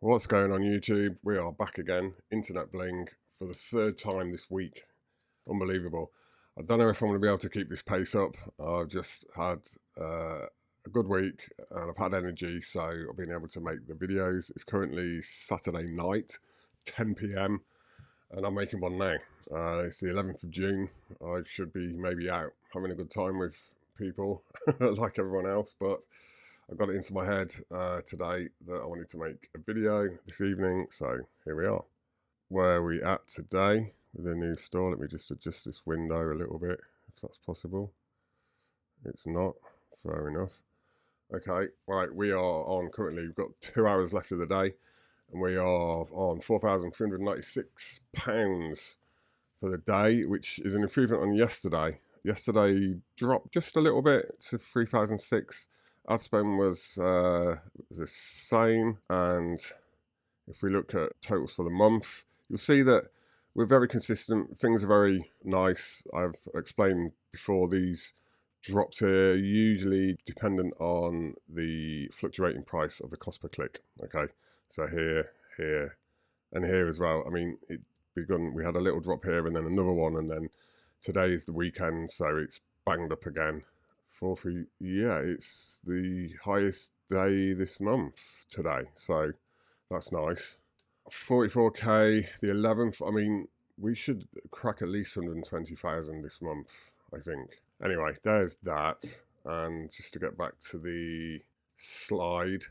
What's going on YouTube? We are back again, Internet Bling, for the third time this week. Unbelievable. I don't know if I'm going to be able to keep this pace up. I've just had a good week and I've had energy, so I've been able to make the videos. It's currently Saturday night, 10 p.m, and I'm making one now. It's the 11th of June. I should be maybe out having a good time with people like everyone else, but I got it into my head today that I wanted to make a video this evening, so here we are. Where are we at today with the new store? Let me just adjust this window a little bit, if that's possible. It's not, fair enough. Okay, right, we are on currently, we've got 2 hours left of the day, and we are on £4,396 for the day, which is an improvement on yesterday. Yesterday dropped just a little bit to 3,006. Ad spend was the same, and if we look at totals for the month, you'll see that we're very consistent. Things are very nice. I've explained before, these drops here usually dependent on the fluctuating price of the cost per click. Okay, so here, and here as well. I mean, we had a little drop here and then another one, and then today is the weekend, so it's banged up again. Yeah, it's the highest day this month today, so that's nice. 44k, the 11th. I mean, we should crack at least 120,000 this month, I think. Anyway, there's that. And just to get back to the slide,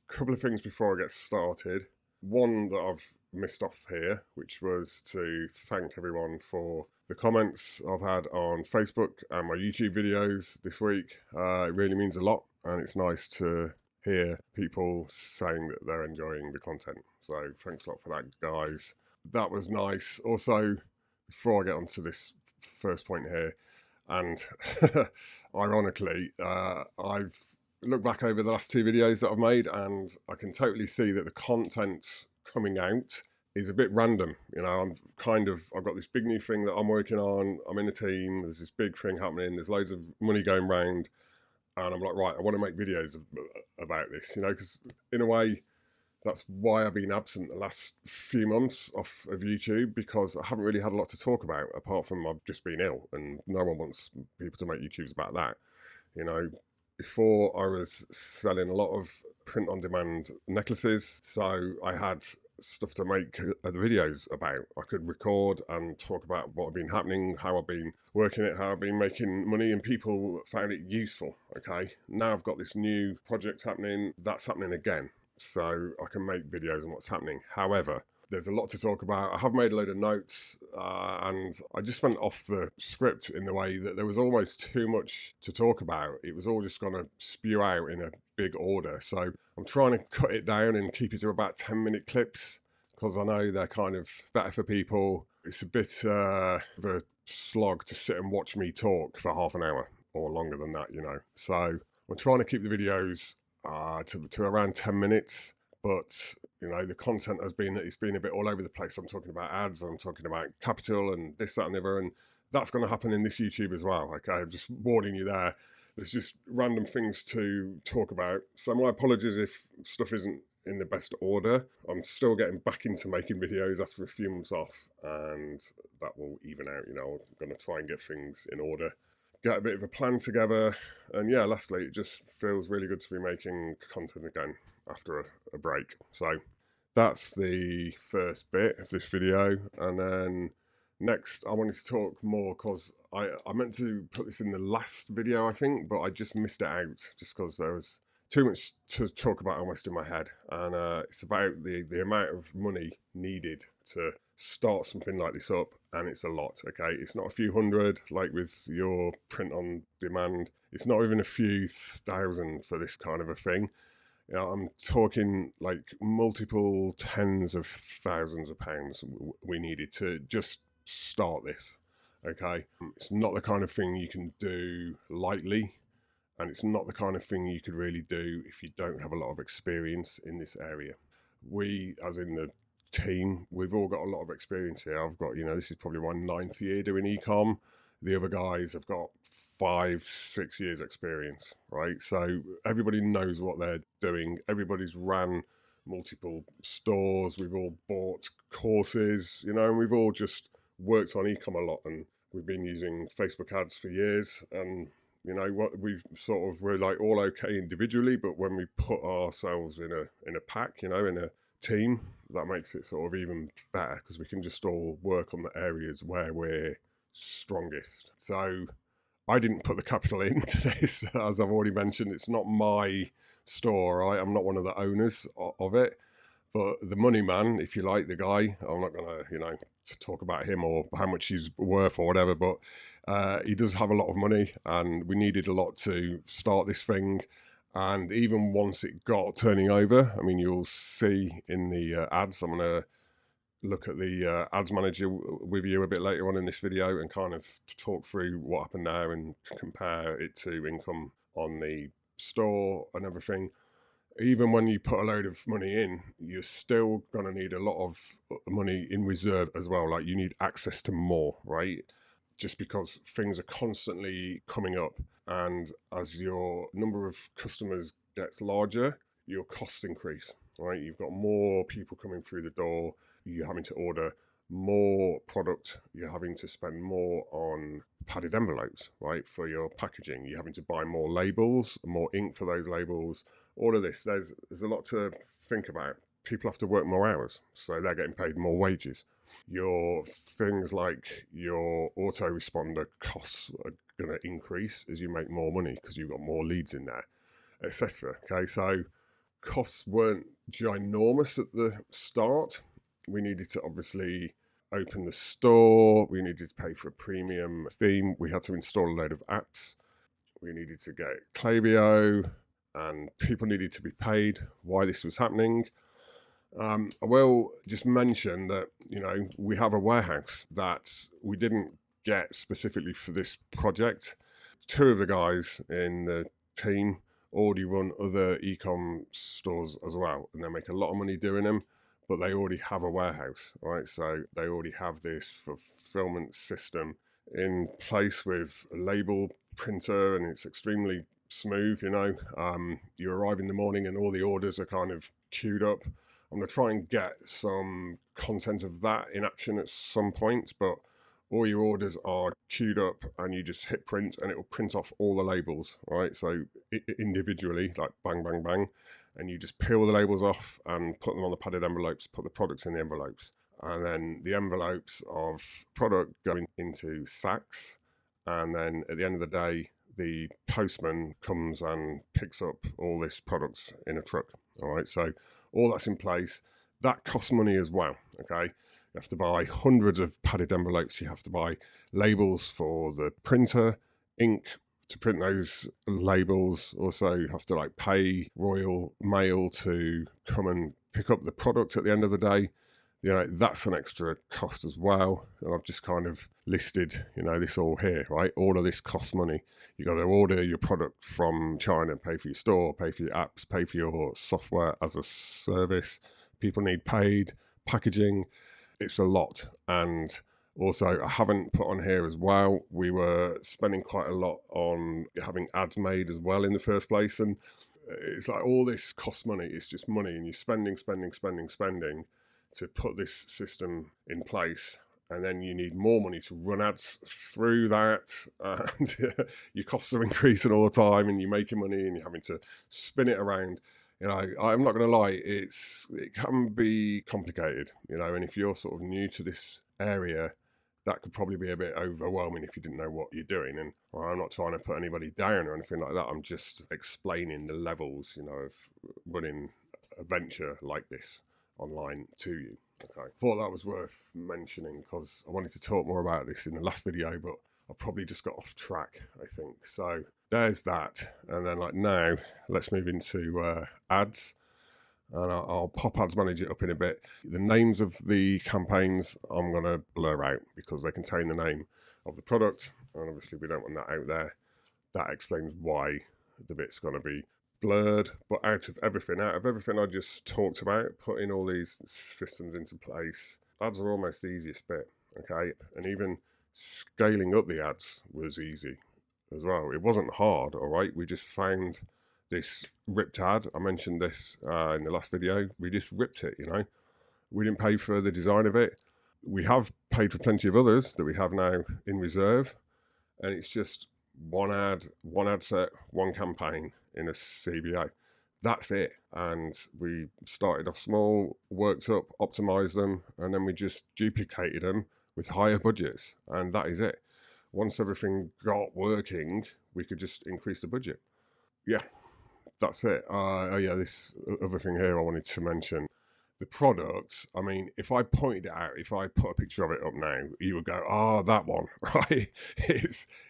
a couple of things before I get started. One that I've missed off here, which was to thank everyone for the comments I've had on Facebook and my YouTube videos this week. It really means a lot, and it's nice to hear people saying that they're enjoying the content. So thanks a lot for that, guys. That was nice. Also, before I get onto this first point here, and ironically, I've looked back over the last two videos that I've made, and I can totally see that the content coming out is a bit random. You know, I've got this big new thing that I'm working on. I'm in a team. There's this big thing happening. There's loads of money going round, and I'm like, right, I want to make videos about this. You know, because in a way, that's why I've been absent the last few months off of YouTube, because I haven't really had a lot to talk about apart from I've just been ill, and no one wants people to make YouTubes about that. You know, before I was selling a lot of print-on-demand necklaces, so I had stuff to make the videos about. I could record and talk about what had been happening, how I've been working it, how I've been making money, and people found it useful. Okay, now I've got this new project happening, that's happening again, so I can make videos on what's happening. However, there's a lot to talk about. I have made a load of notes, and I just went off the script in the way that there was almost too much to talk about. It was all just going to spew out in a big order. So I'm trying to cut it down and keep it to about 10-minute clips, because I know they're kind of better for people. It's a bit of a slog to sit and watch me talk for half an hour or longer than that, you know. So I'm trying to keep the videos to around 10 minutes. But, you know, the content it's been a bit all over the place. I'm talking about ads, I'm talking about capital and this, that and the other, and that's going to happen in this YouTube as well. Okay, I'm just warning you there. There's just random things to talk about. So my apologies if stuff isn't in the best order. I'm still getting back into making videos after a few months off, and that will even out. You know, I'm going to try and get things in order, get a bit of a plan together, and yeah, lastly, it just feels really good to be making content again after a break. So that's the first bit of this video, and then next I wanted to talk more, because I meant to put this in the last video, I think, but I just missed it out just because there was too much to talk about almost in my head, and it's about the amount of money needed to start something like this up, and it's a lot. Okay, it's not a few hundred like with your print on demand. It's not even a few thousand for this kind of a thing. You know, I'm talking like multiple tens of thousands of pounds we needed to just start this. Okay, it's not the kind of thing you can do lightly, and it's not the kind of thing you could really do if you don't have a lot of experience in this area. We, as in the team, we've all got a lot of experience here. I've got, you know, this is probably my 9th year doing ecom. The other guys have got 5-6 years experience, right? So everybody knows what they're doing. Everybody's ran multiple stores, we've all bought courses, and we've all just worked on ecom a lot, and we've been using Facebook ads for years, and what we're like all okay individually, but when we put ourselves in a pack, in a team, that makes it sort of even better, because we can just all work on the areas where we're strongest. So I didn't put the capital into this, as I've already mentioned. It's not my store, right? I'm not one of the owners of it, but the money man, if you like, the guy, I'm not gonna to talk about him or how much he's worth or whatever, but he does have a lot of money, and we needed a lot to start this thing. And even once it got turning over, I mean, you'll see in the ads, I'm going to look at the ads manager with you a bit later on in this video and kind of talk through what happened now and compare it to income on the store and everything. Even when you put a load of money in, you're still going to need a lot of money in reserve as well. Like, you need access to more, right? Just because things are constantly coming up, and as your number of customers gets larger, your costs increase, right? You've got more people coming through the door, you're having to order more product, you're having to spend more on padded envelopes, right, for your packaging, you're having to buy more labels, more ink for those labels, all of this. There's a lot to think about. People have to work more hours, so they're getting paid more wages. Your things like your autoresponder costs are going to increase as you make more money because you've got more leads in there, etc. Okay, so costs weren't ginormous at the start. We needed to obviously open the store, we needed to pay for a premium theme, we had to install a load of apps, we needed to get Klaviyo, and people needed to be paid. Why this was happening? I will just mention that, we have a warehouse that we didn't get specifically for this project. Two of the guys in the team already run other ecom stores as well, and they make a lot of money doing them, but they already have a warehouse, right? So they already have this fulfillment system in place with a label printer, and it's extremely smooth. You arrive in the morning and all the orders are kind of queued up. I'm going to try and get some content of that in action at some point, but all your orders are queued up and you just hit print and it will print off all the labels, right? So individually, like bang, bang, bang, and you just peel the labels off and put them on the padded envelopes, put the products in the envelopes. And then the envelopes of product go into sacks. And then at the end of the day, the postman comes and picks up all this products in a truck. All right, so all that's in place. That costs money as well, okay? You have to buy hundreds of padded envelopes. You have to buy labels for the printer, ink to print those labels. Also, you have to pay Royal Mail to come and pick up the product at the end of the day. That's an extra cost as well. And I've just kind of listed, this all here, right? All of this costs money. You got to order your product from China, pay for your store, pay for your apps, pay for your software as a service. People need paid, packaging. It's a lot. And also, I haven't put on here as well, we were spending quite a lot on having ads made as well in the first place. And it's like all this costs money. It's just money, and you're spending to put this system in place. And then you need more money to run ads through that. And your costs are increasing all the time, and you're making money and you're having to spin it around. I'm not going to lie, it can be complicated, and if you're sort of new to this area, that could probably be a bit overwhelming if you didn't know what you're doing. And I'm not trying to put anybody down or anything like that. I'm just explaining the levels, of running a venture like this online to you. Okay. Thought that was worth mentioning because I wanted to talk more about this in the last video, but I probably just got off track, I think. So there's that. And then now, let's move into ads. And I'll pop Ads Manager up in a bit. The names of the campaigns I'm going to blur out because they contain the name of the product. And obviously we don't want that out there. That explains why the bit's going to be blurred. But out of everything I just talked about, putting all these systems into place, ads are almost the easiest bit, okay? And even scaling up the ads was easy as well. It wasn't hard, all right? We just found this ripped ad. I mentioned this in the last video. We just ripped it, We didn't pay for the design of it. We have paid for plenty of others that we have now in reserve. And it's just one ad set, one campaign in a CBA. That's it. And we started off small, worked up, optimized them, and then we just duplicated them with higher budgets. And that is it. Once everything got working, we could just increase the budget. Yeah, that's it. This other thing here I wanted to mention. The product, I mean, if I pointed it out, if I put a picture of it up now, you would go, oh, that one, right?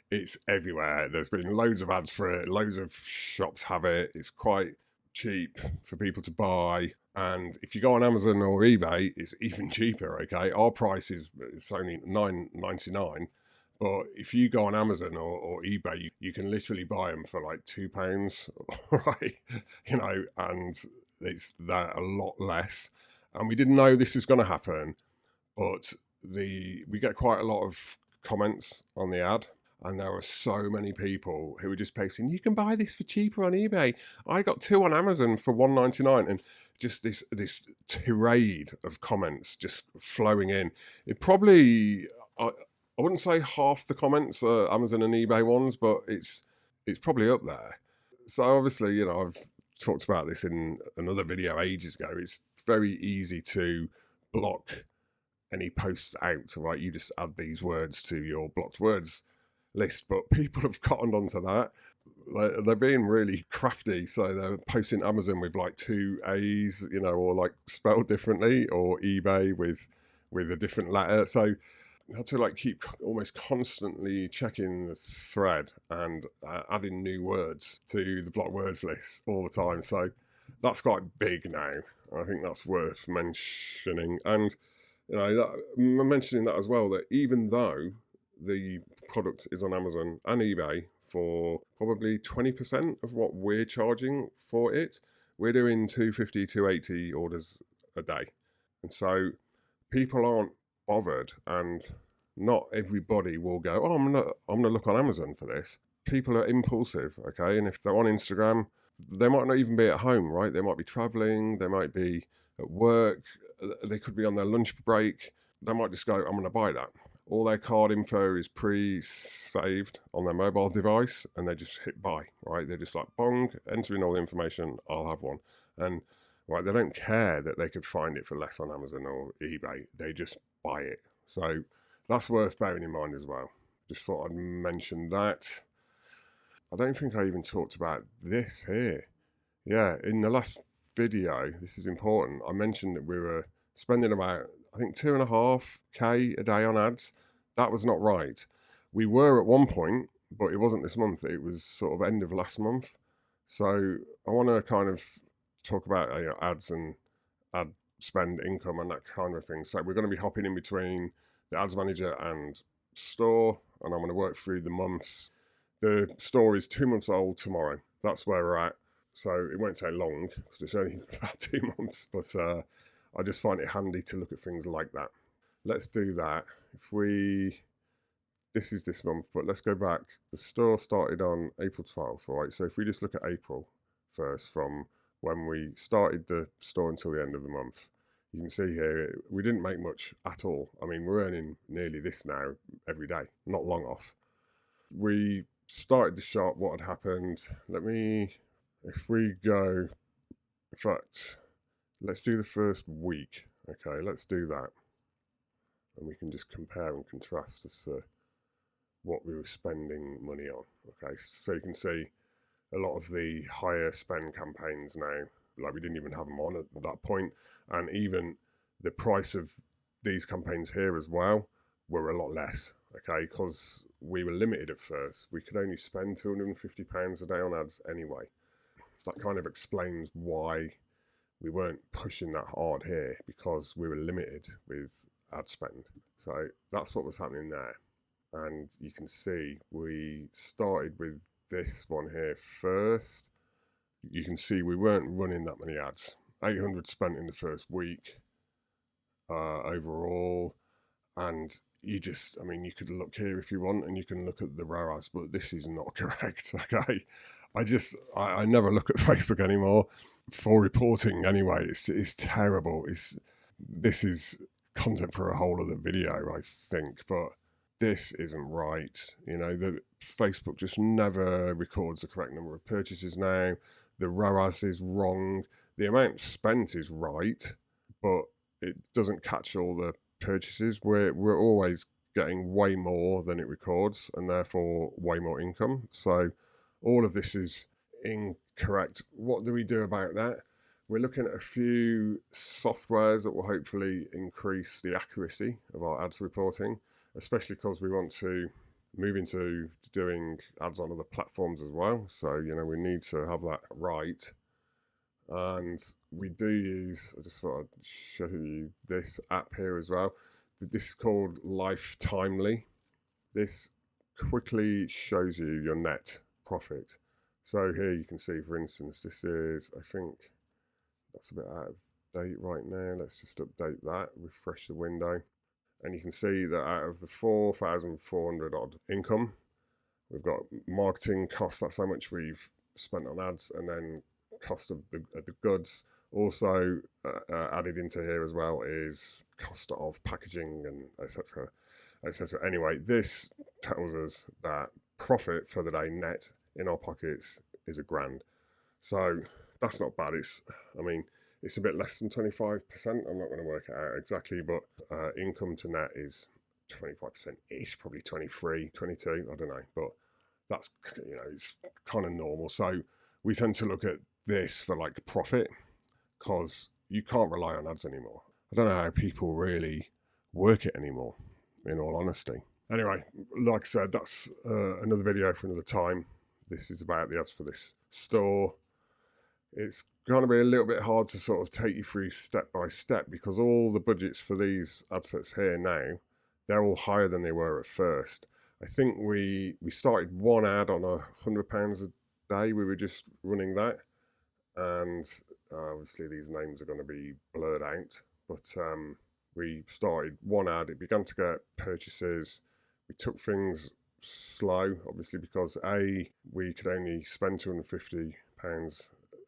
It's everywhere. There's been loads of ads for it. Loads of shops have it. It's quite cheap for people to buy. And if you go on Amazon or eBay, it's even cheaper, okay? Our price is it's only $9.99. But if you go on Amazon or eBay, you can literally buy them for like £2, right? And it's that a lot less. And we didn't know this was going to happen, but we get quite a lot of comments on the ad. And there are so many people who are just posting, you can buy this for cheaper on eBay. I got 2 on Amazon for $1.99. And just this tirade of comments just flowing in. It probably, I wouldn't say half the comments are Amazon and eBay ones, but it's probably up there. So obviously, I've talked about this in another video ages ago. It's very easy to block any posts out, right? You just add these words to your blocked words list, but people have gotten onto that. They're being really crafty, so they're posting Amazon with like 2 A's, or like spelled differently, or eBay with a different letter. So I had to keep almost constantly checking the thread and adding new words to the blocked words list all the time. So that's quite big now. I think that's worth mentioning. And I'm mentioning that as well, that even though the product is on Amazon and eBay for probably 20% of what we're charging for it, we're doing 250, 280 orders a day. And so people aren't bothered, and not everybody will go, oh, I'm gonna look on Amazon for this. People are impulsive, okay? And if they're on Instagram, they might not even be at home, right? They might be traveling, they might be at work, they could be on their lunch break. They might just go, I'm gonna buy that. All their card info is pre-saved on their mobile device, and they just hit buy, right? They're just like, bong, enter in all the information, I'll have one. And right, they don't care that they could find it for less on Amazon or eBay. They just buy it. So that's worth bearing in mind as well. Just thought I'd mention that. I don't think I even talked about this here. Yeah, in the last video, this is important. I mentioned that we were spending about, I think, 2.5K a day on ads. That was not right. We were at one point, but it wasn't this month. It was sort of end of last month. So I want to kind of talk about ads and ad spend income and that kind of thing. So we're going to be hopping in between the ads manager and store, and I'm going to work through the months. The store is 2 months old tomorrow. That's where we're at. So it won't take long because it's only about 2 months, but I just find it handy to look at things like that. Let's do that. This is this month, but let's go back. The store started on April 12th, all right? So if we just look at April first, from when we started the store until the end of the month, you can see here, we didn't make much at all. I mean, we're earning nearly this now every day, not long off. We started the shop, what had happened. If we go, in fact, let's do the first week. Okay, let's do that. And we can just compare and contrast as to what we were spending money on. Okay, so you can see a lot of the higher spend campaigns now, like we didn't even have them on at that point. And even the price of these campaigns here as well were a lot less, okay, because we were limited at first. We could only spend £250 a day on ads anyway. That kind of explains why we weren't pushing that hard here, because we were limited with ad spend. So that's what was happening there. And you can see we started with this one here first. You can see we weren't running that many ads. 800 spent in the first week overall. And you could look here if you want, and you can look at the ROAS, but this is not correct, okay? I never look at Facebook anymore for reporting anyway. It's terrible. This is content for a whole other video, I think, but this isn't right. The Facebook just never records the correct number of purchases now. The ROAS is wrong. The amount spent is right, but it doesn't catch all the purchases. We're always getting way more than it records, and therefore way more income. So all of this is incorrect. What do we do about that? We're looking at a few softwares that will hopefully increase the accuracy of our ads reporting, especially because we want to move into doing ads on other platforms as well. So, we need to have that right. And we do use, I just thought I'd show you this app here as well. This is called Lifetimely. This quickly shows you your net profit. So here you can see, for instance, this is, I think that's a bit out of date right now. Let's just update that, refresh the window. And you can see that out of the 4,400 odd income, we've got marketing costs, that's how much we've spent on ads, and then cost of the goods. Also added into here as well is cost of packaging and etc. etc. Anyway, this tells us that profit for the day net in our pockets is £1,000. So that's not bad. It's a bit less than 25%. I'm not going to work it out exactly, but income to net is 25%-ish, probably 23, 22, I don't know. But that's, it's kind of normal. So we tend to look at this for like profit, because you can't rely on ads anymore. I don't know how people really work it anymore, in all honesty. Anyway, like I said, that's another video for another time. This is about the ads for this store. It's going to be a little bit hard to sort of take you through step by step, because all the budgets for these ad sets here now, they're all higher than they were at first. I think we started one ad on £100 a day. We were just running that. And obviously these names are going to be blurred out. But we started one ad. It began to get purchases. We took things slow, obviously, because A, we could only spend £250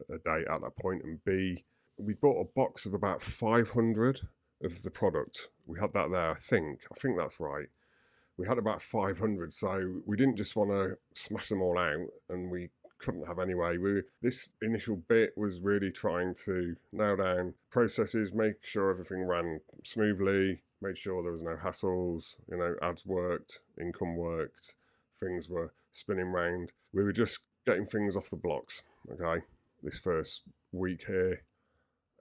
a day at that point, and B, we bought a box of about 500 of the product. We had that there, I think that's right. We had about 500, so we didn't just want to smash them all out, and we couldn't have anyway. This initial bit was really trying to nail down processes, make sure everything ran smoothly, made sure there was no hassles, ads worked, income worked, things were spinning round. We were just getting things off the blocks, okay? This first week here,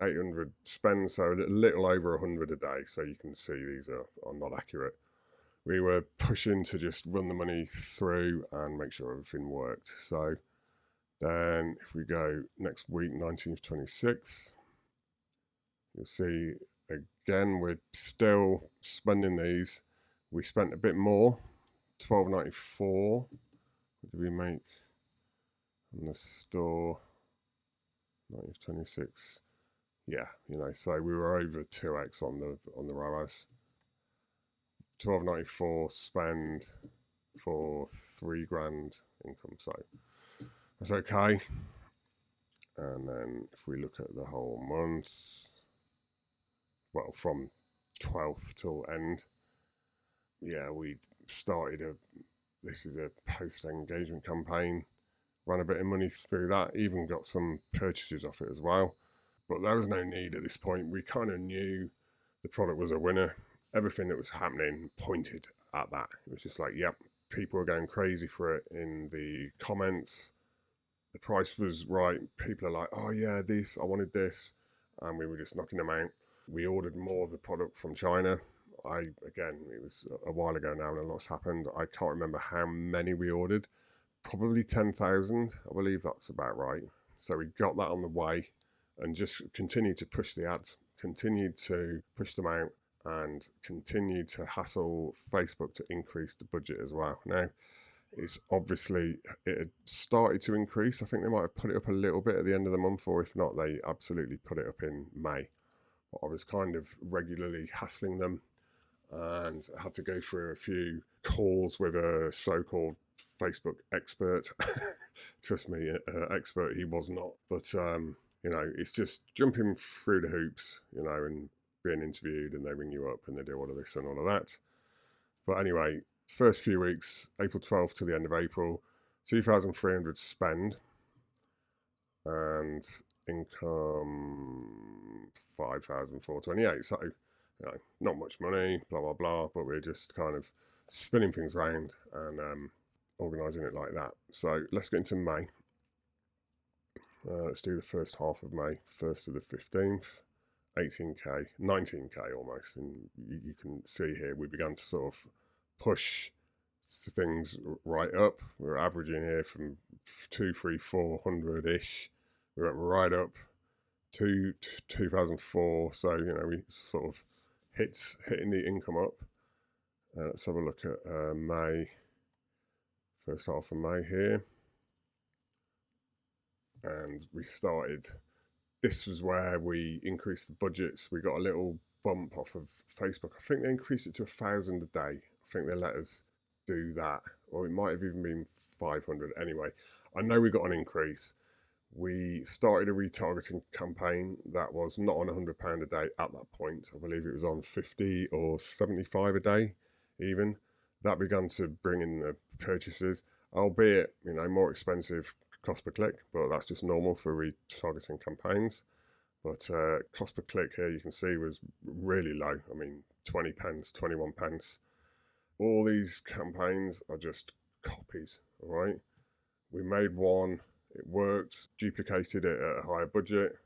800 spend, so a little over 100 a day. So you can see these are not accurate. We were pushing to just run the money through and make sure everything worked. So then if we go next week, 19th, 26th, you'll see again, we're still spending these. We spent a bit more, $12.94. What did we make on the store? 19th, 26th. Yeah, so we were over 2x on the ROAS. $12.94 spend for £3,000 income, so that's okay. And then if we look at the whole month, well, from 12th till end, yeah, we started this is a post engagement campaign, ran a bit of money through that, even got some purchases off it as well. But there was no need at this point. We kind of knew the product was a winner. Everything that was happening pointed at that. It was just like, yep, people were going crazy for it in the comments. The price was right. People are like, oh yeah, I wanted this. And we were just knocking them out. We ordered more of the product from China. It was a while ago now and a lot's happened. I can't remember how many we ordered. Probably 10,000. I believe that's about right. So we got that on the way and just continued to push the ads, continued to push them out, and continued to hassle Facebook to increase the budget as well. Now, it had started to increase. I think they might have put it up a little bit at the end of the month, or if not, they absolutely put it up in May. But I was kind of regularly hassling them, and I had to go through a few calls with a so-called Facebook expert. Trust me, expert he was not. But, you know, it's just jumping through the hoops, you know, and being interviewed, and they ring you up and they do all of this and all of that. But anyway, first few weeks, April 12th to the end of April, 2,300 spend, and income 5,428. So, you know, not much money, blah, blah, blah, but we're just kind of spinning things around and organising it like that. So let's get into May. Let's do the first half of May, 1st to the 15th. 18k, 19k almost, and you can see here we began to sort of push things right up. We're averaging here from 2, 3, 400 ish. We went right up to 2004. So you know we sort of hitting the income up. Let's have a look at May, first half of May here, and we started. This was where we increased the budgets. We got a little bump off of Facebook. I think they increased it to 1,000 a day. I think they let us do that, or it might have even been 500. Anyway, I know we got an increase. We started a retargeting campaign that was not on £100 a day at that point. I believe it was on 50 or 75 a day even. That began to bring in the purchases, albeit, you know, more expensive cost per click, but that's just normal for retargeting campaigns. But cost per click here, you can see, was really low. I mean, 20 pence, 21 pence. All these campaigns are just copies, all right? We made one, it worked, duplicated it at a higher budget,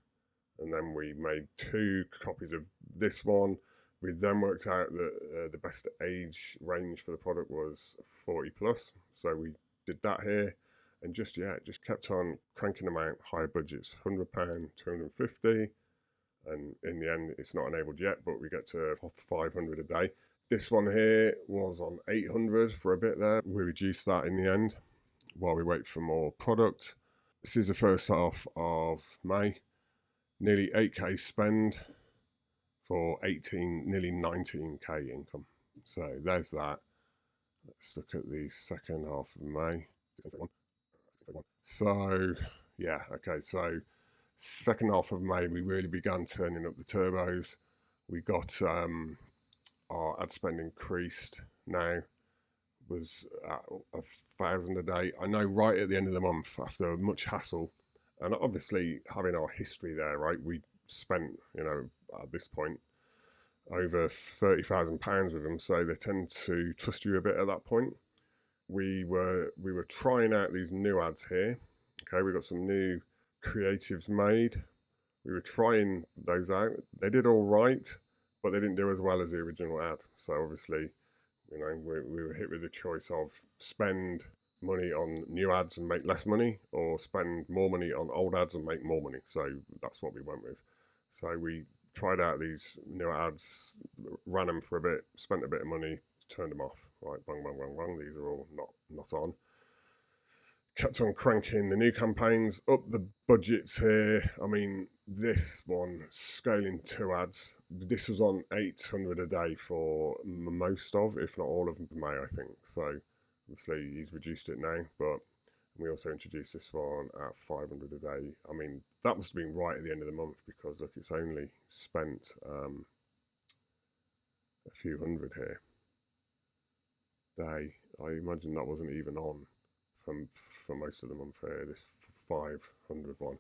and then we made 2 copies of this one. We then worked out that the best age range for the product was 40 plus. So we did that here, and just kept on cranking them out, higher budgets, £100, 250, and in the end it's not enabled yet, but we get to 500 a day. This one here was on 800 for a bit there. We reduced that in the end while we wait for more product. This is the first half of May. Nearly 8k spend for nearly 19k income. So there's that. Let's look at the second half of May. So, yeah, okay. So, second half of May, we really began turning up the turbos. We got our ad spend increased now, was at 1,000 a day. I know right at the end of the month, after much hassle, and obviously having our history there, right? We spent, you know, at this point, over £30,000 with them, so they tend to trust you a bit at that point. We were trying out these new ads here. Okay, we got some new creatives made. We were trying those out. They did all right, but they didn't do as well as the original ad. So obviously, you know, we were hit with the choice of spend money on new ads and make less money, or spend more money on old ads and make more money. So that's what we went with. So we tried out these new ads, ran them for a bit, spent a bit of money, turned them off. Right, bang, bang, bang, bang. These are all not on. Kept on cranking the new campaigns, up the budgets here. I mean, this one, scaling 2 ads. This was on 800 a day for most of, if not all of May, I think. So obviously he's reduced it now, but we also introduced this one at 500 a day. I mean, that must have been right at the end of the month, because look, it's only spent a few hundred here. Day, I imagine that wasn't even on for most of the month here, this 500 one.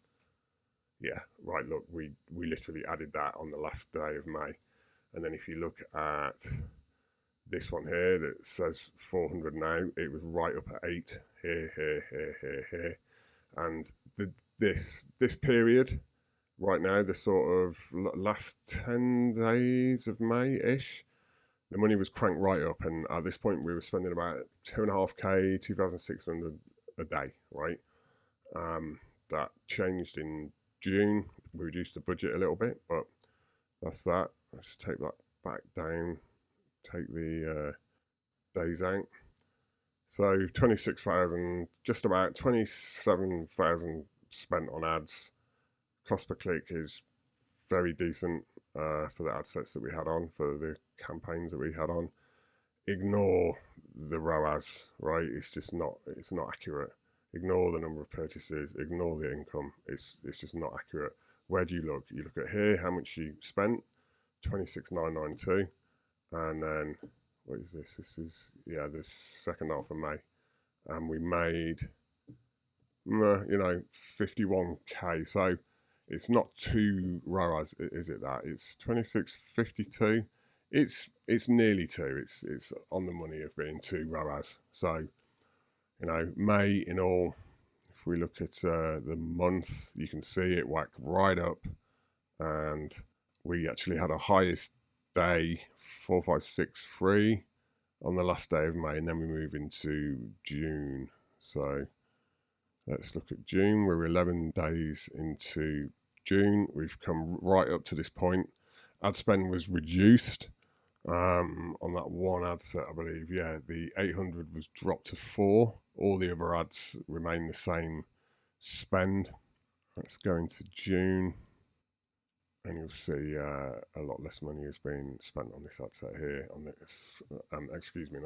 Yeah, right, look, we literally added that on the last day of May. And then if you look at this one here that says 400 now, it was right up at 8 here. And this period right now, the sort of last 10 days of May-ish, the money was cranked right up, and at this point we were spending about 2.5k, 2,600 a day, right? That changed in June. We reduced the budget a little bit, but that's that. Let's just take that back down, take the days out. So 26,000, just about 27,000 spent on ads. Cost per click is very decent for the ad sets that we had on, for the campaigns that we had on. ignore the ROAS, right? It's not accurate. Ignore the number of purchases, ignore the income. It's just not accurate. Where do you look? You look at here, how much you spent, 26,992, and then what is this? This is the second half of May, and we made 51k. So it's not too ROAS, is it? That it's 2652. It's nearly two. It's on the money of being two ROAS. So May in all, if we look at the month, you can see it whack right up, and we actually had a highest day 4563 on the last day of May, and then we move into June. So let's look at June. We're 11 days into June. We've come right up to this point. Ad spend was reduced on that one ad set, I believe. Yeah, the 800 was dropped to 4. All the other ads remain the same spend. Let's go into June, and you'll see a lot less money has been spent on this ad set here. On this, not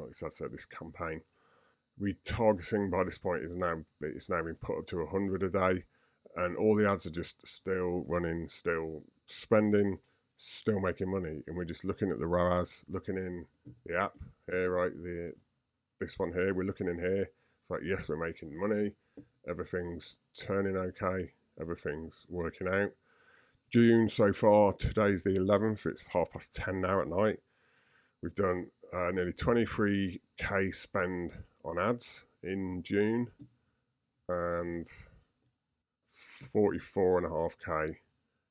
this ad set, this campaign. Retargeting by this point it's now been put up to 100 a day, and all the ads are just still running, still spending, still making money. And we're just looking at the ROAS, looking in the app here, right? This one here, we're looking in here. It's like, yes, we're making money. Everything's turning okay. Everything's working out. June so far, today's the 11th. It's 10:30 now at night. We've done nearly 23k spend on ads in June, and 44.5k.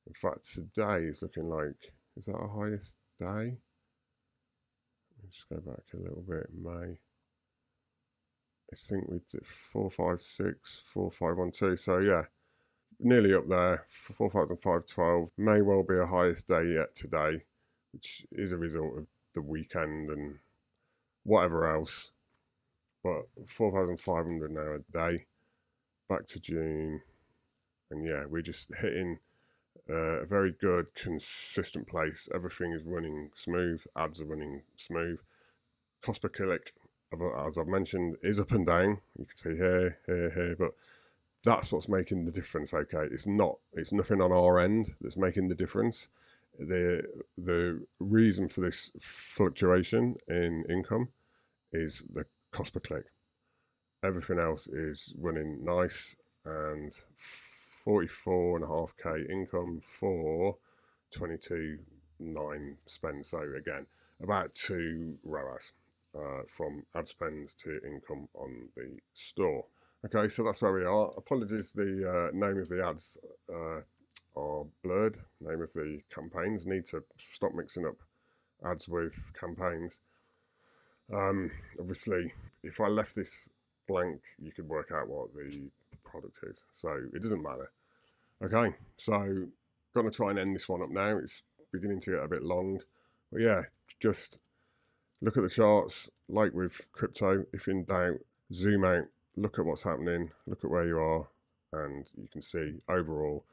In fact, today is looking like, is that our highest day? Let me just go back a little bit. May, I think we did 456, 4512. So yeah, nearly up there. 4,512 may well be our highest day yet today, which is a result of the weekend and whatever else. But 4,500 now a day. Back to June, and yeah, we're just hitting a very good, consistent place. Everything is running smooth. Ads are running smooth. Cost per click, as I've mentioned, is up and down. You can see here, but that's what's making the difference. Okay, it's nothing on our end that's making the difference. The reason for this fluctuation in income is the cost per click. Everything else is running nice, and 44.5k income for 22.9 spend. So again, about 2 ROAS from ad spend to income on the store. Okay, so that's where we are. Apologies, the name of the ads are blurred. Name of the campaigns. Need to stop mixing up ads with campaigns. Obviously, if I left this blank, you could work out what the product is. So it doesn't matter. Okay, so going to try and end this one up now. It's beginning to get a bit long. But yeah, just look at the charts. Like with crypto, if in doubt, zoom out, look at what's happening, look at where you are, and you can see overall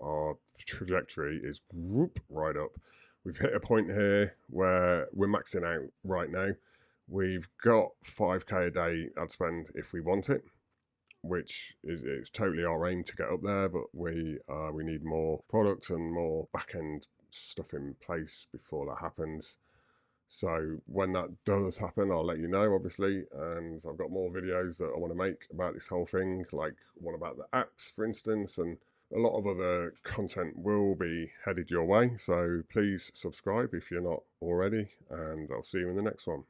our trajectory is whoop right up. We've hit a point here where we're maxing out right now. We've got 5k a day ad spend if we want it, which is totally our aim to get up there, but we need more product and more back-end stuff in place before that happens. So when that does happen, I'll let you know, obviously, and I've got more videos that I want to make about this whole thing, like one about the apps, for instance, and a lot of other content will be headed your way. So please subscribe if you're not already, and I'll see you in the next one.